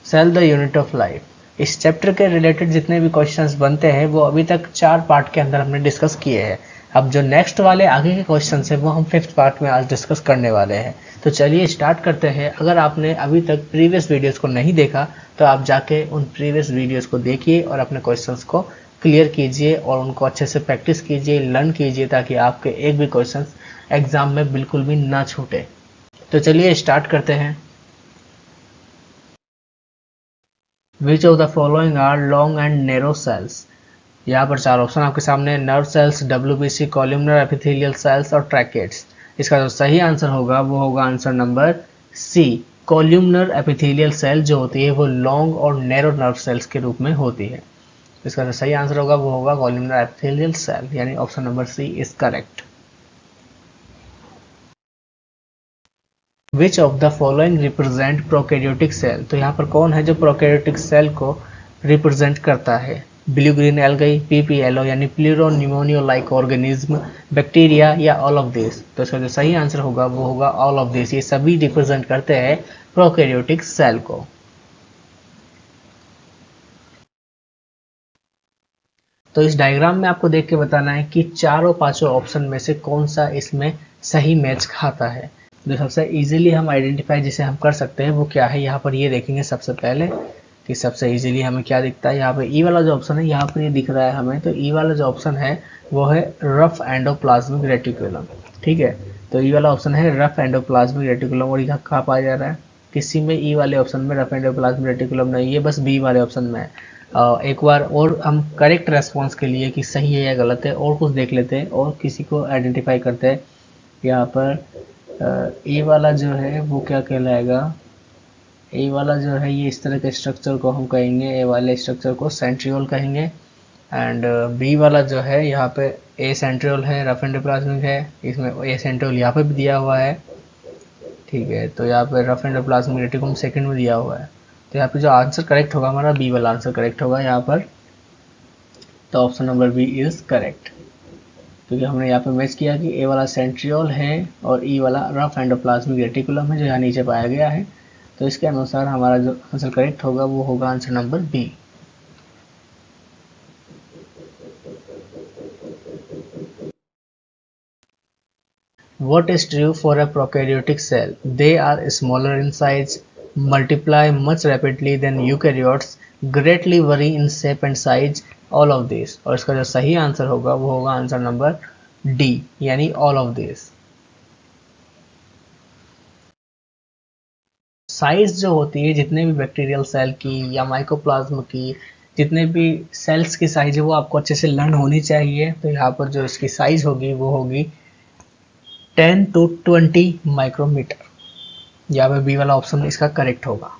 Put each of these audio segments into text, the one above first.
Cell the unit of life. इस chapter के related जितने भी क्वेश्चंस बनते हैं वो अभी तक 4 पार्ट के अंदर हमने डिस्कस किए हैं। अब जो नेक्स्ट वाले आगे के क्वेश्चंस हैं वो हम 5th पार्ट में आज डिस्कस करने वाले हैं। तो चलिए स्टार्ट करते हैं। अगर आपने अभी तक प्रीवियस वीडियोस को नहीं देखा तो आप जाके उन प्रीवियस वीडियोस को देखिए और अपने क्वेश्चंस को क्लियर कीजिए और उनको अच्छे से प्रैक्टिस कीजिए, लर्न कीजिए, ताकि आपके एक भी क्वेश्चंस एग्जाम में बिल्कुल भी ना छूटे। तो चलिए स्टार्ट करते हैं। Which of the following are long and narrow cells. यहाँ पर 4 ऑप्शन आपके सामने, nerve cells, WBC, columnar epithelial cells और ट्रैकेट्स। इसका जो सही आंसर होगा वो होगा answer number C. Columnar epithelial cell जो होती है वो लॉन्ग और नैरो नर्व सेल्स के रूप में होती है। इसका जो सही आंसर होगा वो होगा कॉलमनर एपिथेलियल सेल, यानी option number C is correct. Which of the following represent prokaryotic cell. तो यहाँ पर कौन है जो प्रोकैरियोटिक सेल को रिप्रेजेंट करता है। ब्लू ग्रीन एल्गी, पीपीएलओ यानी प्लूरो न्यूमोनियो लाइक ऑर्गेनिज्म, बैक्टीरिया या ऑल ऑफ दिस। तो इसका जो सही आंसर होगा वो होगा ऑल ऑफ दिस। ये सभी रिप्रेजेंट करते हैं प्रोकैरियोटिक सेल को। तो इस डायग्राम में आपको देख के बताना है कि चारों पांचों ऑप्शन में से कौन सा इसमें सही मैच खाता है। जो सबसे इजीली हम आइडेंटिफाई जिसे हम कर सकते हैं वो क्या है, यहाँ पर ये देखेंगे सबसे पहले कि सबसे इजीली हमें क्या दिखता है। यहाँ पे ई वाला जो ऑप्शन है यहाँ पर ये दिख रहा है हमें, तो ई वाला जो ऑप्शन है वो है रफ एंडोप्लाज्मिक रेटिकुलम। ठीक है, तो ई वाला ऑप्शन है रफ एंडोप्लाज्मिक रेटिकुलम। और यहाँ कहाँ पाया जा रहा है, किसी में ई वाले ऑप्शन में रफ एंडोप्लाज्मिक रेटिकुलम नहीं है, बस बी वाले ऑप्शन में है। एक बार और हम करेक्ट रेस्पॉन्स के लिए कि सही है या गलत है और कुछ देख लेते हैं और किसी को आइडेंटिफाई करते हैं। यहाँ पर ए वाला जो है वो क्या कहलाएगा, ए वाला जो है ये इस तरह के स्ट्रक्चर को हम कहेंगे, ए वाले स्ट्रक्चर को सेंट्रियोल कहेंगे। एंड बी वाला जो है यहाँ पे ए सेंट्रियोल है, रफ एंडोप्लाज्मिक है, इसमें ए सेंट्रियोल यहाँ पे भी दिया हुआ है। ठीक है, तो यहाँ पे रफ एंडोप्लाज्मिक रेटिकुलम सेकंड में दिया हुआ है। तो यहाँ पे जो आंसर करेक्ट होगा हमारा बी वाला आंसर करेक्ट होगा यहाँ पर। तो option number B is correct, क्योंकि हमने यहाँ पे मैच किया कि ए वाला सेंट्रियोल है और ई वाला रफ एंडोप्लाज्मिक रेटिकुलम है जो यहाँ नीचे पाया गया है। तो इसके अनुसार हमारा जो आंसर करेक्ट होगा वो होगा answer number B. What is true for a prokaryotic cell? They are smaller in size, multiply much rapidly than eukaryotes, greatly vary in shape and size, all of this। और इसका जो सही answer होगा वो होगा आंसर नंबर डी, यानी all of this। Size जो होती है जितने भी बैक्टीरियल सेल की या माइकोप्लाज्म की, जितने भी सेल्स की साइज है वो आपको अच्छे से लर्न होनी चाहिए। तो यहाँ पर जो इसकी साइज होगी वो होगी 10 to 20 माइक्रोमीटर। यहाँ पे बी वाला ऑप्शन इसका करेक्ट होगा।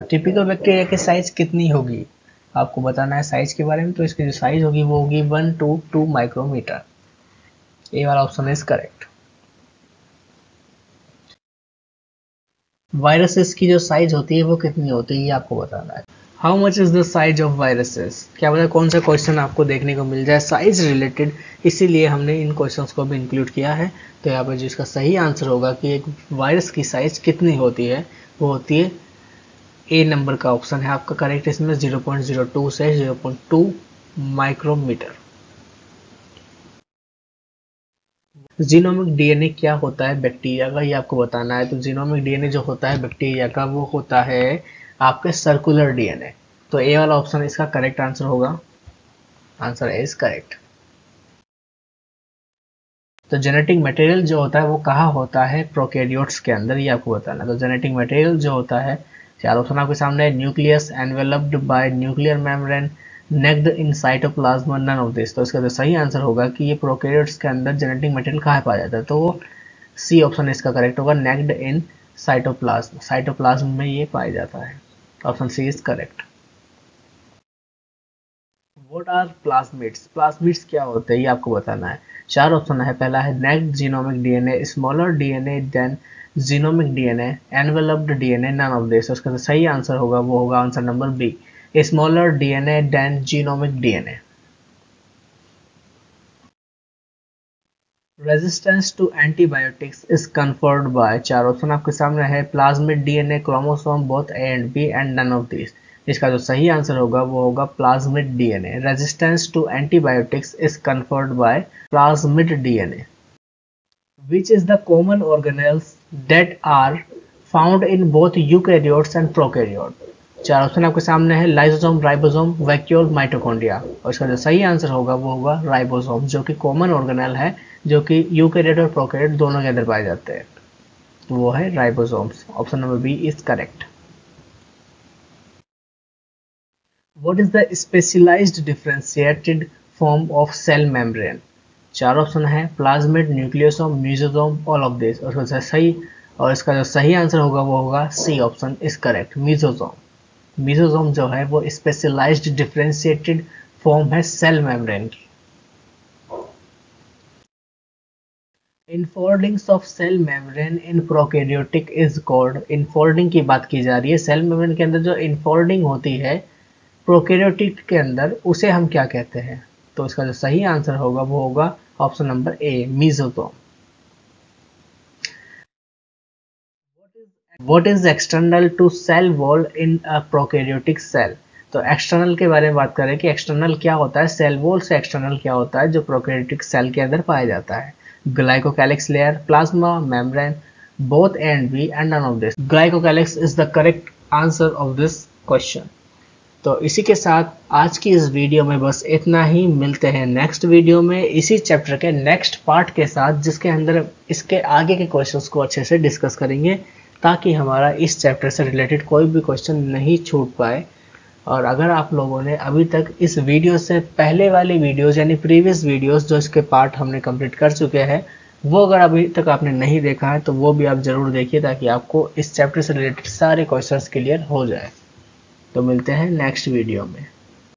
टिपिकल बैक्टीरिया की साइज कितनी होगी आपको बताना है साइज के बारे में। तो इसकी जो साइज होगी वो होगी 1 to 2 माइक्रोमीटर। ए वाला ऑप्शन इज करेक्ट। वायरसेस की जो साइज होती है वो कितनी होती है ये आपको बताना है। How much is the size of viruses. क्या पता कौन सा क्वेश्चन आपको देखने को मिल जाए साइज रिलेटेड, इसीलिए हमने इन क्वेश्चंस को भी इंक्लूड किया है। तो यहाँ पर जिसका सही आंसर होगा कि एक वायरस की साइज कितनी होती है वो होती है ए नंबर का ऑप्शन है आपका करेक्ट। इसमें 0.02 से 0.2 माइक्रोमीटर। जीनोमिक डीएनए क्या होता है बैक्टीरिया का ये आपको बताना है। तो जीनोमिक डीएनए जो होता है बैक्टीरिया का वो होता है आपके सर्कुलर डीएनए। तो ए वाला ऑप्शन इसका करेक्ट आंसर होगा। Answer is correct. तो जेनेटिक मटेरियल जो होता है वो कहाँ होता है, प्रोकैरियोट्स के अंदर, ये आपको बताना है। तो जेनेटिक मटेरियल जो होता है 4 ऑप्शन आपके सामने, nucleus, enveloped by nuclear membrane, naked in cytoplasm, none of this. तो इसका जो सही आंसर होगा कि ये प्रोकैरियोट्स के अंदर जेनेटिक मटेरियल कहाँ पाया जाता है, तो वो सी ऑप्शन इसका करेक्ट होगा, नेक्ड इन साइटोप्लाज्म। साइटोप्लाज्म में ये पाया जाता है। Option C is correct. What are plasmids. Plasmids क्या होते हैं ये आपको बताना है। 4 ऑप्शन है। पहला है naked genomic DNA, smaller DNA than genomic DNA, enveloped DNA, none of this. उसका जो सही आंसर होगा वो होगा answer number B, smaller DNA than genomic DNA. Resistance to antibiotics is conferred by, चार ऑप्शन आपके सामने है, plasmid DNA, chromosome, both A and B and none of this. इसका जो सही आंसर होगा वो होगा plasmid DNA. Resistance to antibiotics is conferred by plasmid DNA. Which is the common organelles that are found in both eukaryotes and prokaryote? चार option आपके सामने है, लाइसोसोम, राइबोसोम, वैक्यूल, माइटोकॉन्ड्रिया। और इसका जो सही आंसर होगा वो होगा राइबोसोम, जो कि कॉमन ऑर्गेनेल है, जो कि यूकैरियोट और प्रोकैरियोट दोनों के अंदर पाए जाते हैं। तो वो है ribosomes. Option number B is correct. What is the specialized differentiated form of cell membrane? चार ऑप्शन है, plasmid, nucleosome, mesosome, all of this. और इसका जो सही आंसर होगा वो होगा C option is correct, mesosome. Mesosome जो है वो स्पेशलाइज्ड डिफरेंशिएटेड फॉर्म है सेल मेम्ब्रेन की। Infoldings of cell membrane in prokaryotic is called, infolding की बात की जा रही है, सेल मेम्ब्रेन के अंदर जो इनफोल्डिंग होती है प्रोकैरियोटिक के अंदर, उसे हम क्या कहते हैं? तो इसका जो सही आंसर होगा वो होगा option number A, mesosome. What is external to cell wall in a prokaryotic cell? तो एक्सटर्नल के बारे में बात करें कि एक्सटर्नल क्या होता है, सेल वॉल से एक्सटर्नल क्या होता है जो प्रोकैरियोटिक सेल के अंदर पाया जाता है? Glycocalyx layer, plasma membrane, both A and B and none of this. Glycocalyx is the correct answer of this question. तो इसी के साथ आज की इस वीडियो में बस इतना ही। मिलते हैं नेक्स्ट वीडियो में इसी चैप्टर के नेक्स्ट पार्ट के साथ, जिसके अंदर इसके आगे के क्वेश्चंस को अच्छे से डिस्कस करेंगे, ताकि हमारा इस चैप्टर से रिलेटेड कोई भी क्वेश्चन नहीं छूट पाए। और अगर आप लोगों ने अभी तक इस वीडियो से पहले वाली वीडियोस यानी प्रीवियस वीडियोस जो इसके पार्ट हमने कंप्लीट कर चुके हैं, वो अगर अभी तक आपने नहीं देखा है तो वो भी आप जरूर देखिए, ताकि आपको इस चैप्टर से रिलेटेड सारे क्वेश्चंस क्लियर हो जाए। तो मिलते हैं नेक्स्ट वीडियो में।